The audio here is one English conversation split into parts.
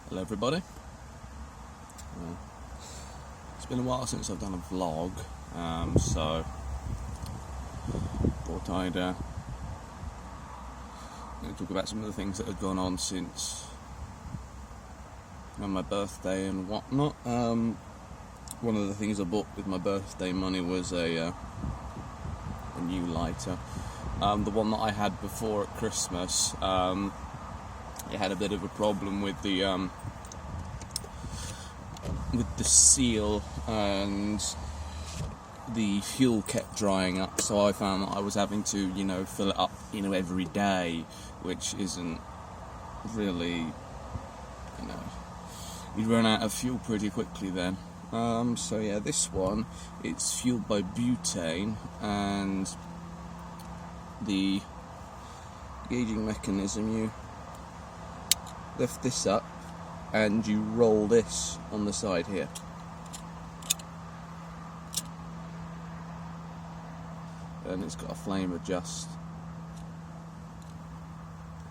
Hello everybody. It's been a while since I've done a vlog, so thought I'd talk about some of the things that have gone on since my birthday and whatnot. One of the things I bought with my birthday money was a new lighter. The one that I had before at Christmas, it had a bit of a problem with the seal, and the fuel kept drying up, so I found that I was having to fill it up every day, which isn't really, you'd run out of fuel pretty quickly then. So yeah, this one, it's fueled by butane, and the gauging mechanism, you lift this up and you roll this on the side here. And it's got a flame adjust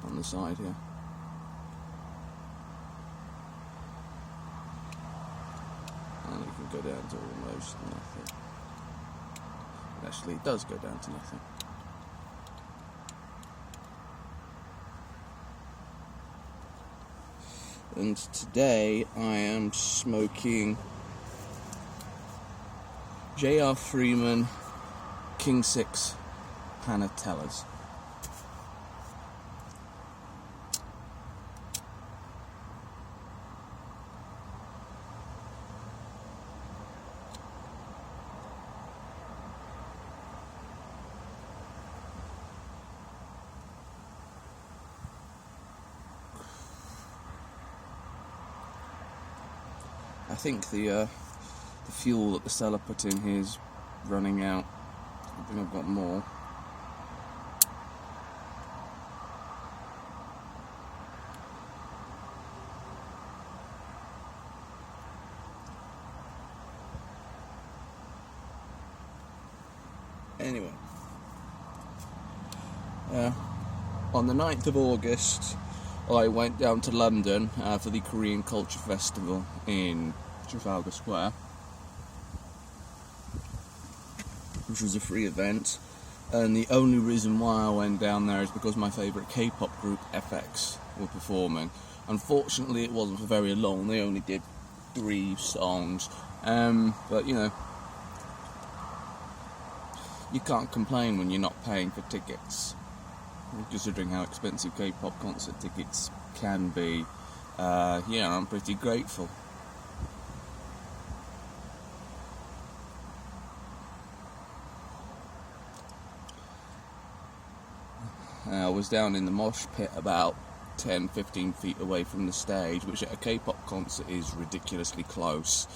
on the side here. And you can go down to almost nothing. Actually, it does go down to nothing. And today I am smoking J.R. Freeman King 6 Panatellas. I think the fuel that the seller put in here is running out. I think I've got more. Anyway, on the 9th of August, I went down to London for the Korean Culture Festival in Trafalgar Square, which was a free event, and the only reason why I went down there is because my favourite K-pop group, FX, were performing. Unfortunately, it wasn't for very long. They only did 3 songs, but you can't complain when you're not paying for tickets, considering how expensive K-pop concert tickets can be. I'm pretty grateful. I was down in the mosh pit about 10-15 feet away from the stage, which at a K-pop concert is ridiculously close.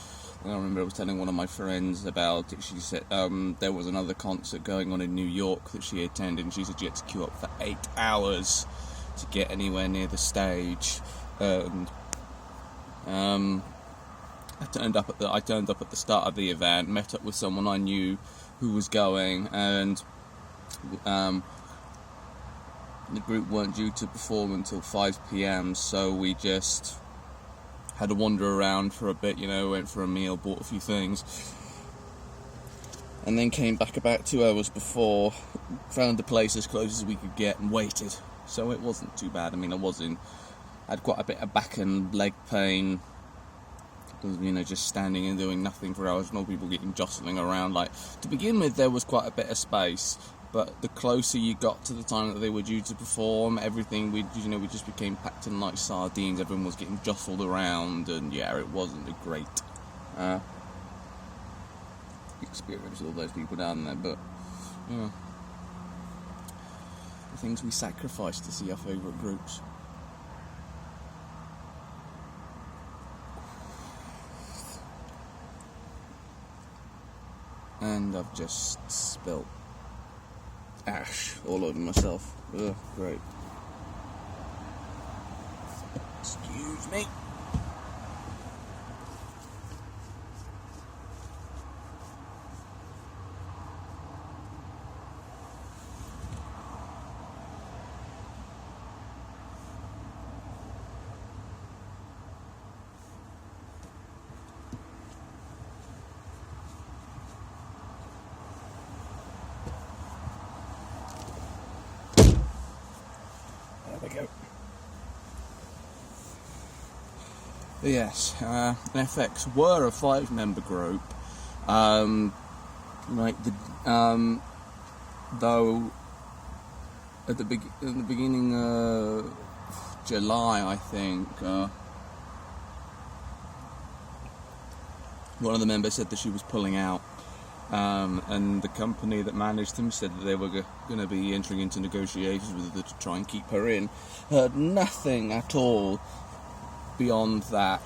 And I remember I was telling one of my friends about it. She said there was another concert going on in New York that she attended, and she said you had to queue up for 8 hours to get anywhere near the stage. And I turned up at the start of the event, met up with someone I knew who was going, and the group weren't due to perform until 5 p.m, so we just had a wander around for a bit, went for a meal, bought a few things, and then came back about 2 hours before, found the place as close as we could get and waited. So it wasn't too bad. I had quite a bit of back and leg pain, because, just standing and doing nothing for hours, and all people getting jostling around. Like, to begin with, there was quite a bit of space, but the closer you got to the time that they were due to perform, everything we just became packed in like sardines. Everyone was getting jostled around, and it wasn't a great experience with all those people down there. But the things we sacrifice to see our favourite groups. And I've just spilt ash all over myself. Ugh, great. Excuse me. Yes, FX were a 5-member group. Like though at the beginning of July, I think, one of the members said that she was pulling out, and the company that managed them said that they were going to be entering into negotiations with her to try and keep her in. Heard nothing at all beyond that,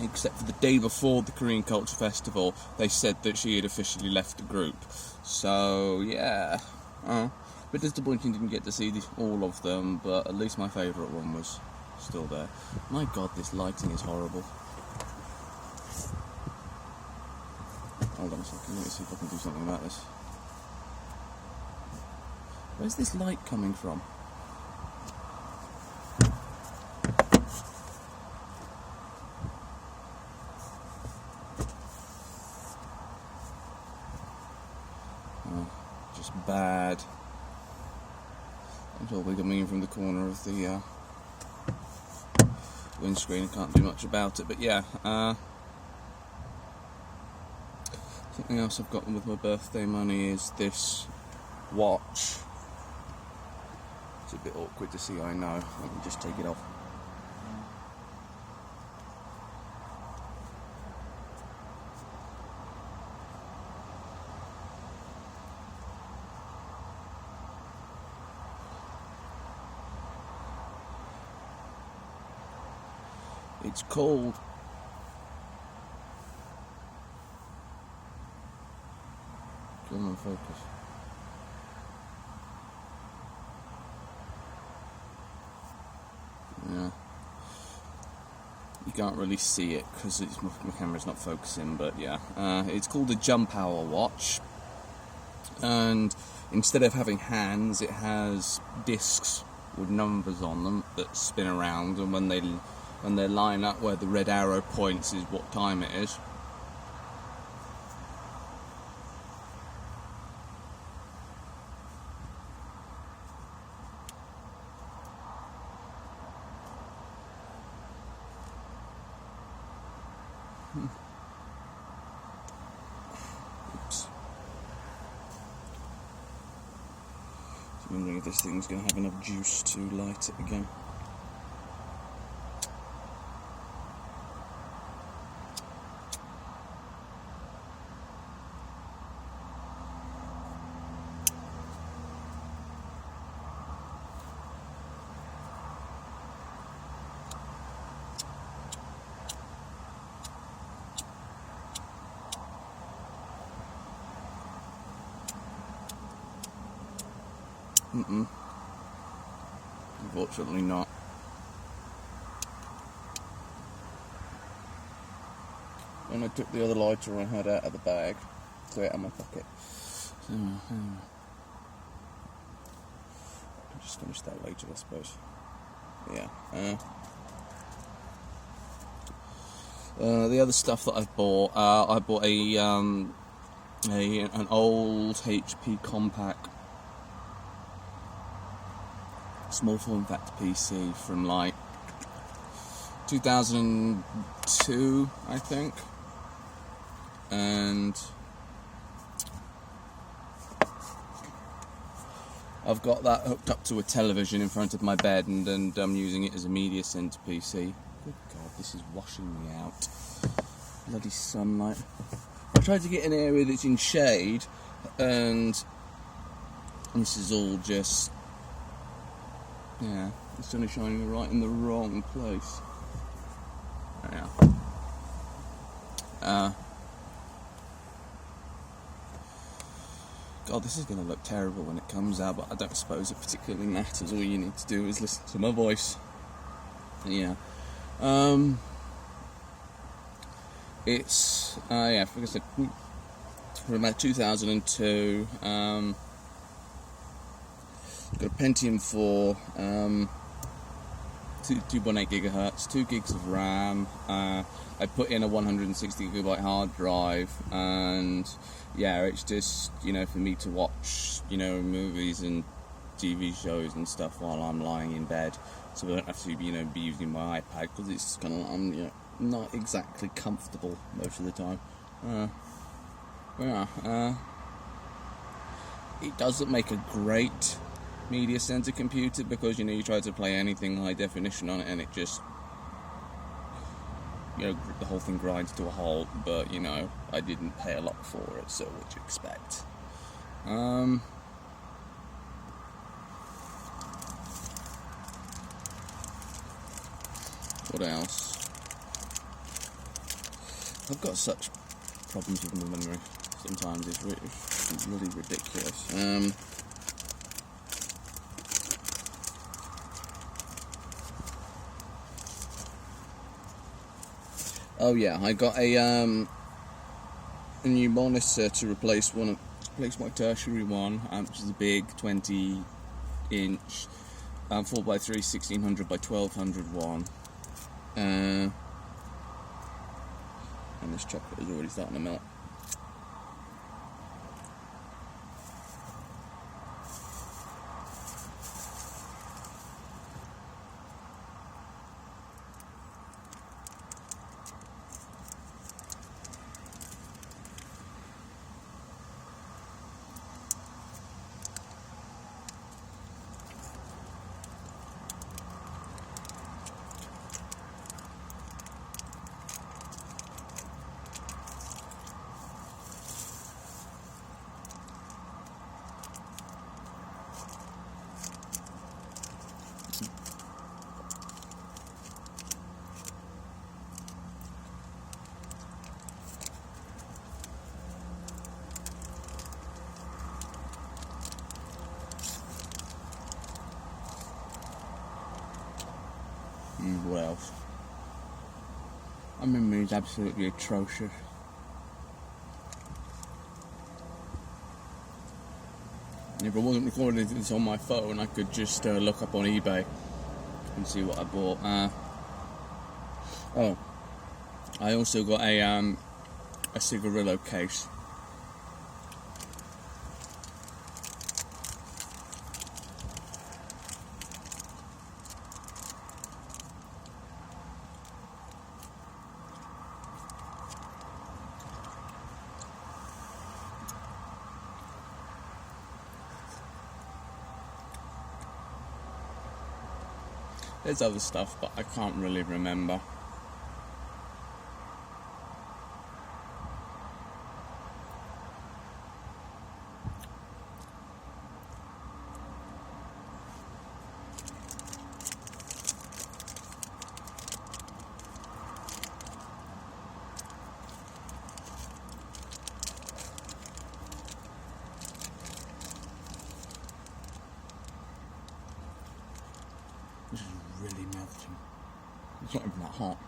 except for the day before the Korean Culture Festival, they said that she had officially left the group. So yeah, a bit disappointing didn't get to see all of them, but at least my favourite one was still there. My God, this lighting is horrible. Hold on a second, let me see if I can do something about this. Where's this light coming from? Just bad. It's all coming in from the corner of the windscreen. I can't do much about it, but yeah. Something else I've gotten with my birthday money is this watch. It's a bit awkward to see, I know. Let me just take it off. It's called Come on, focus. Yeah. You can't really see it because my camera's not focusing, but yeah. It's called a Jump Hour watch, and instead of having hands, it has discs with numbers on them that spin around, and when they line up where the red arrow points is what time it is. Oops. I'm wondering if this thing's going to have enough juice to light it again. Unfortunately not. When I took the other lighter I had out of the bag, threw it out of my pocket. So, I'll just finish that later, I suppose. Yeah. The other stuff that I've bought, I bought an old HP Compaq small form factor PC from like 2002, I think, and I've got that hooked up to a television in front of my bed, and I'm using it as a media center PC. Good God, this is washing me out. Bloody sunlight. I tried to get an area that's in shade, and this is all just, yeah, the sun is shining right in the wrong place. Yeah. God, this is going to look terrible when it comes out, but I don't suppose it particularly matters. All you need to do is listen to my voice. Yeah. It's, yeah, like I said, from about 2002. Got a Pentium 4, 2.8 gigahertz, 2 gigs of RAM. I put in a 160 gigabyte hard drive, and yeah, it's just, for me to watch, movies and TV shows and stuff while I'm lying in bed, so I don't have to, be using my iPad, because it's kind of, I'm, not exactly comfortable most of the time. It doesn't make a great media center computer, because you try to play anything high definition on it and it just, the whole thing grinds to a halt. But I didn't pay a lot for it, so what you expect. What else? I've got such problems with my memory sometimes, it's really ridiculous. Oh yeah, I got a new monitor to replace my tertiary one, which is a big 20-inch 4x3 1600 by 1200 one. And this chocolate is already starting to melt. What else? My memory is absolutely atrocious. If I wasn't recording this on my phone, I could just look up on eBay and see what I bought. I also got a cigarillo case. There's other stuff, but I can't really remember. This is really melting. It's not even that hot.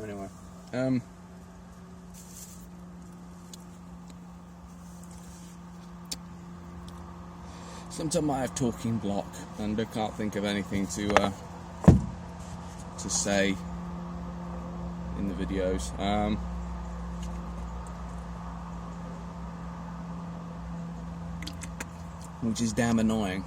Anyway, sometimes I have talking block and I can't think of anything to say in the videos. Which is damn annoying.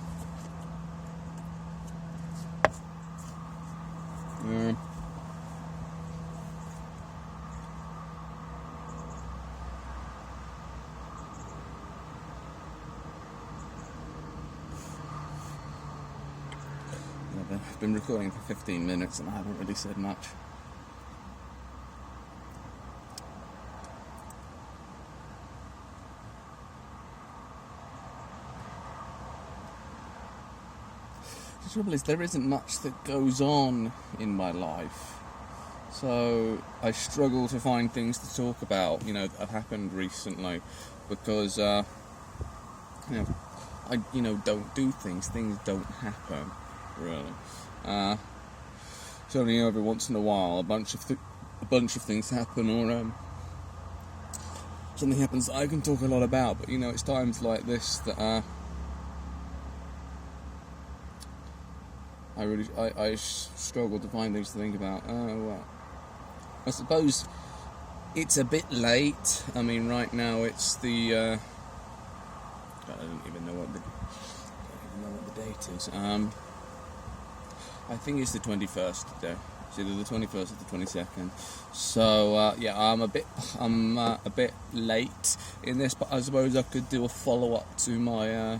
I've been recording for 15 minutes and I haven't really said much. The trouble is, there isn't much that goes on in my life, so I struggle to find things to talk about, that have happened recently, because I don't do things don't happen, really. It's only every once in a while a bunch of things happen, or something happens that I can talk a lot about, but it's times like this that I struggle to find things to think about. I suppose it's a bit late. I mean, right now it's the I don't even know what the date is. I think it's the 21st today. It's either the 21st or the 22nd. So I'm a bit late in this, but I suppose I could do a follow-up to my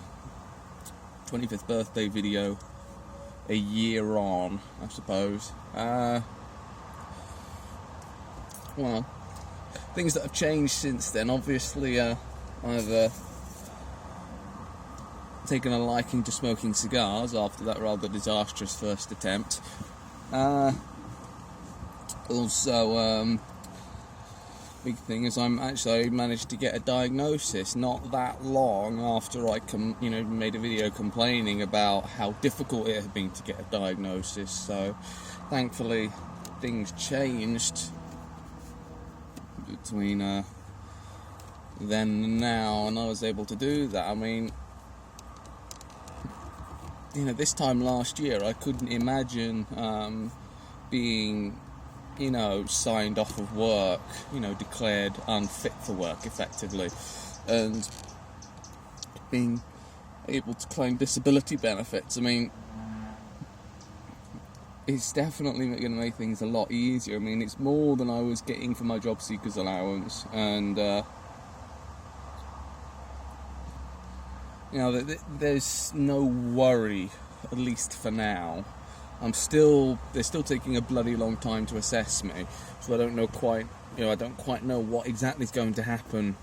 25th birthday video a year on, I suppose. Well, things that have changed since then. Obviously, I've taken a liking to smoking cigars after that rather disastrous first attempt. Also, big thing is I managed to get a diagnosis not that long after I made a video complaining about how difficult it had been to get a diagnosis. So thankfully things changed between then and now, and I was able to do that. I mean, this time last year I couldn't imagine being signed off of work, declared unfit for work effectively, and being able to claim disability benefits. I mean, it's definitely going to make things a lot easier. I mean, it's more than I was getting for my job seekers allowance, and there's no worry, at least for now. They're still taking a bloody long time to assess me, so I don't know quite, I don't quite know what exactly is going to happen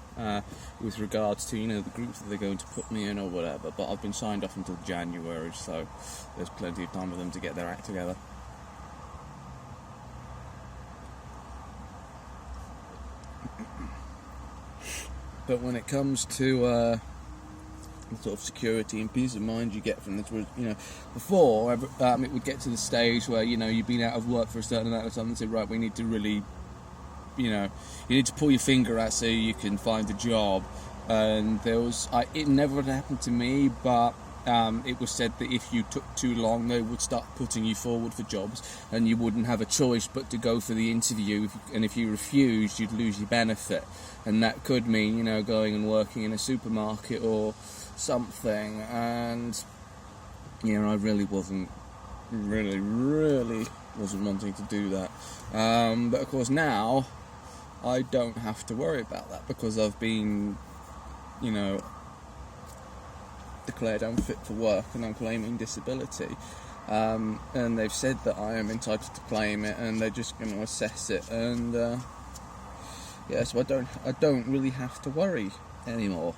with regards to, the groups that they're going to put me in or whatever, but I've been signed off until January, so there's plenty of time for them to get their act together. But when it comes to the sort of security and peace of mind you get from this, before it would get to the stage where you've been out of work for a certain amount of time and say, right, we need to really, you need to pull your finger out so you can find a job. And it never happened to me, but it was said that if you took too long, they would start putting you forward for jobs, and you wouldn't have a choice but to go for the interview. And if you refused, you'd lose your benefit, and that could mean going and working in a supermarket or something. And I really wasn't wanting to do that. But of course now I don't have to worry about that because I've been declared unfit for work and I'm claiming disability, and they've said that I am entitled to claim it, and they're just going to assess it, and so I don't really have to worry anymore,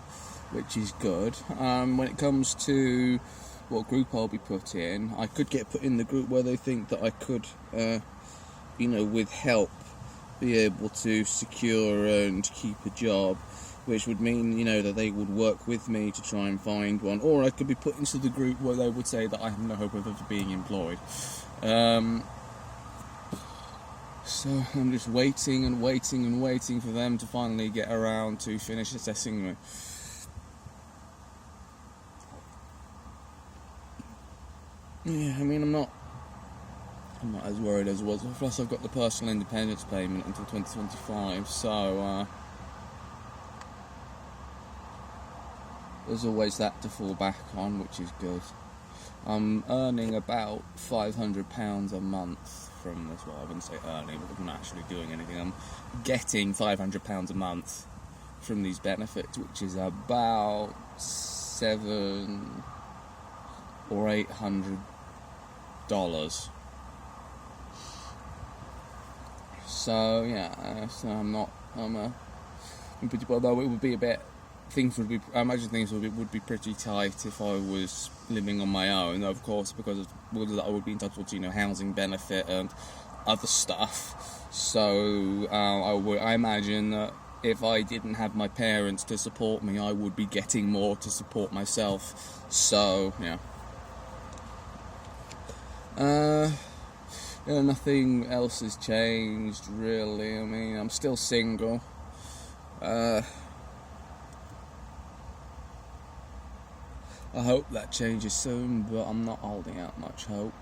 which is good. When it comes to what group I'll be put in, I could get put in the group where they think that I could with help be able to secure and keep a job, which would mean, that they would work with me to try and find one. Or I could be put into the group where they would say that I have no hope of ever being employed. So I'm just waiting and waiting and waiting for them to finally get around to finish assessing me. Yeah, I mean, I'm not as worried as I was. Plus, I've got the personal independence payment until 2025, so there's always that to fall back on, which is good. I'm earning about £500 a month from this. Well, I wouldn't say earning, but I'm not actually doing anything. I'm getting £500 a month from these benefits, which is about £700 or £800 So yeah, so although it would be a bit, I imagine things would be pretty tight if I was living on my own, of course, because I would be entitled to, housing benefit and other stuff. So I imagine that if I didn't have my parents to support me, I would be getting more to support myself. So yeah. Nothing else has changed really. I mean, I'm still single. I hope that changes soon, but I'm not holding out much hope.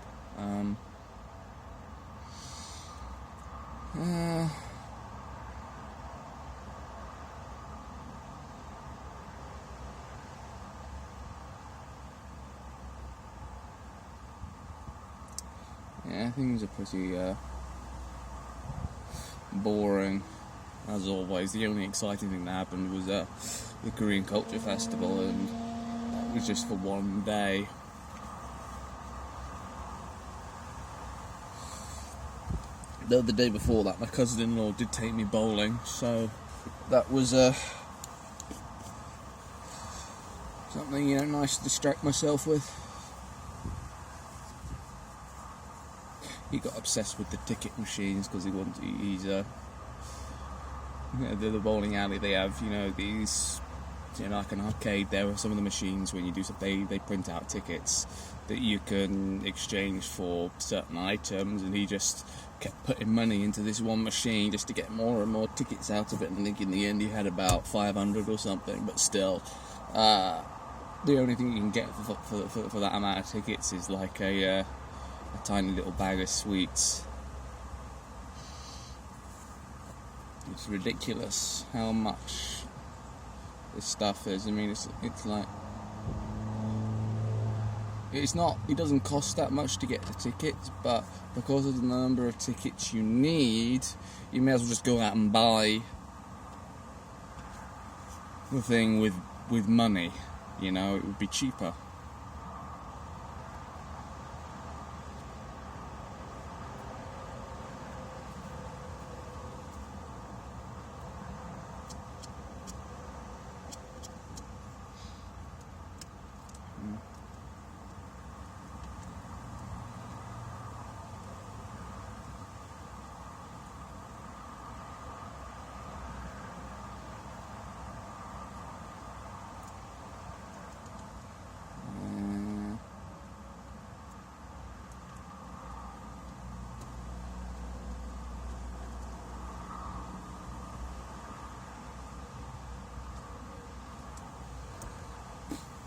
Yeah, things are pretty boring, as always. The only exciting thing that happened was the Korean Culture Festival, and that was just for one day. The day before that, my cousin-in-law did take me bowling, so that was something nice to distract myself with. He got obsessed with the ticket machines because the bowling alley, they have these like an arcade. There are some of the machines when you do something, they print out tickets that you can exchange for certain items, and he just kept putting money into this one machine just to get more and more tickets out of it, and I think in the end he had about 500 or something, but still the only thing you can get for that amount of tickets is like a tiny little bag of sweets. It's ridiculous how much this stuff is. I mean, it's like, it doesn't cost that much to get the tickets, but because of the number of tickets you need, you may as well just go out and buy the thing with money. It would be cheaper.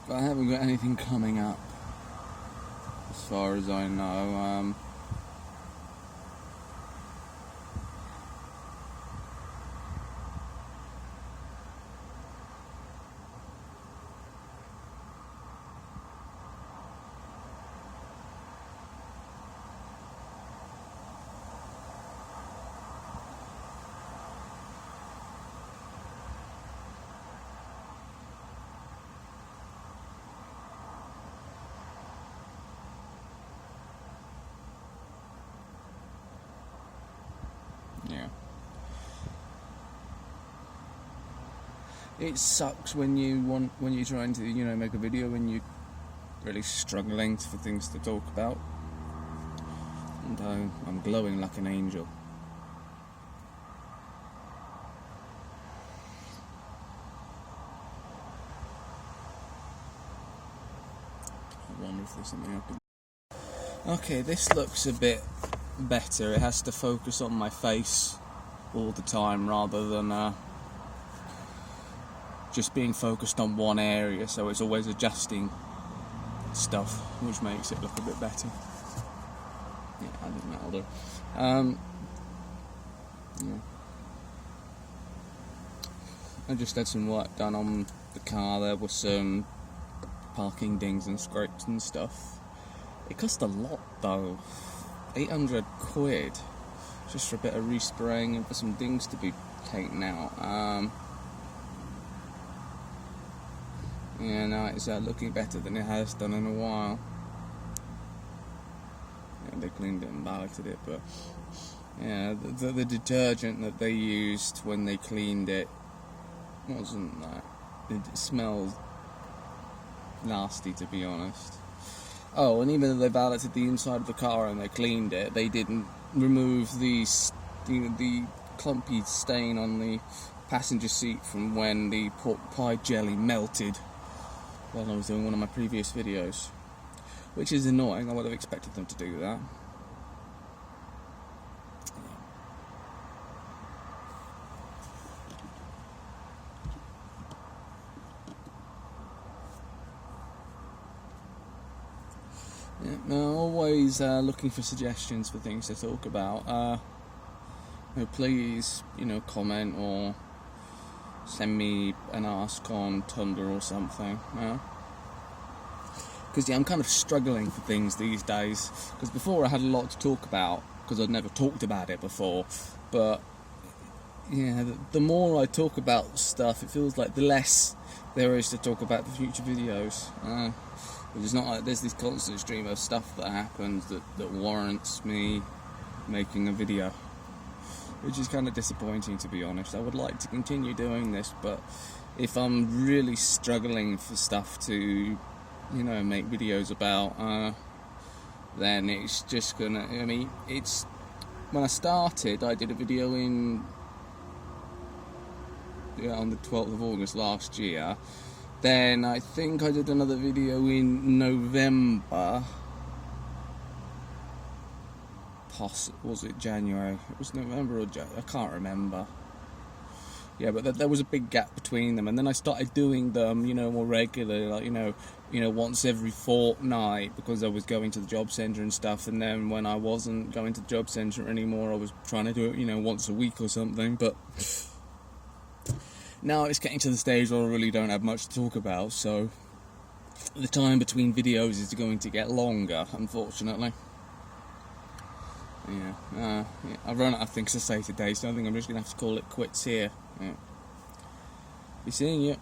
But I haven't got anything coming up, as far as I know. Yeah. It sucks when you're trying to make a video and you're really struggling for things to talk about. And I'm glowing like an angel. I wonder if there's something I can. Okay, this looks a bit better. It has to focus on my face all the time rather than just being focused on one area, so it's always adjusting stuff, which makes it look a bit better. Yeah, I think that'll do. Yeah. I just had some work done on the car. There were some parking dings and scrapes and stuff. It cost a lot though, 800 quid, just for a bit of respraying and for some dings to be taken out. Yeah, no, it's looking better than it has done in a while. they cleaned it and balloted it, but yeah, the detergent that they used when they cleaned it wasn't that. It smelled nasty, to be honest. Oh, and even though they balloted the inside of the car and they cleaned it, they didn't remove the clumpy stain on the passenger seat from when the pork pie jelly melted while I was doing one of my previous videos, which is annoying. I would have expected them to do that. Yeah, now, always looking for suggestions for things to talk about. Please, comment or send me an ask on Tumblr or something. Because I'm kind of struggling for things these days. Because before I had a lot to talk about, because I'd never talked about it before. But yeah, the more I talk about stuff, it feels like the less there is to talk about the future videos. It's not like there's this constant stream of stuff that happens that warrants me making a video, which is kind of disappointing, to be honest. I would like to continue doing this, but if I'm really struggling for stuff to, make videos about, then it's just gonna, it's, when I started, I did a video on the 12th of August last year. Then I think I did another video in November. Was it January? It was November or January, I can't remember. Yeah, but there was a big gap between them, and then I started doing them, more regularly, like, once every fortnight, because I was going to the job centre and stuff, and then when I wasn't going to the job centre anymore, I was trying to do it, once a week or something, but now it's getting to the stage where I really don't have much to talk about, so the time between videos is going to get longer, unfortunately. Yeah, I've run out of things to say today, so I think I'm just going to have to call it quits here. Yeah. Be seeing you.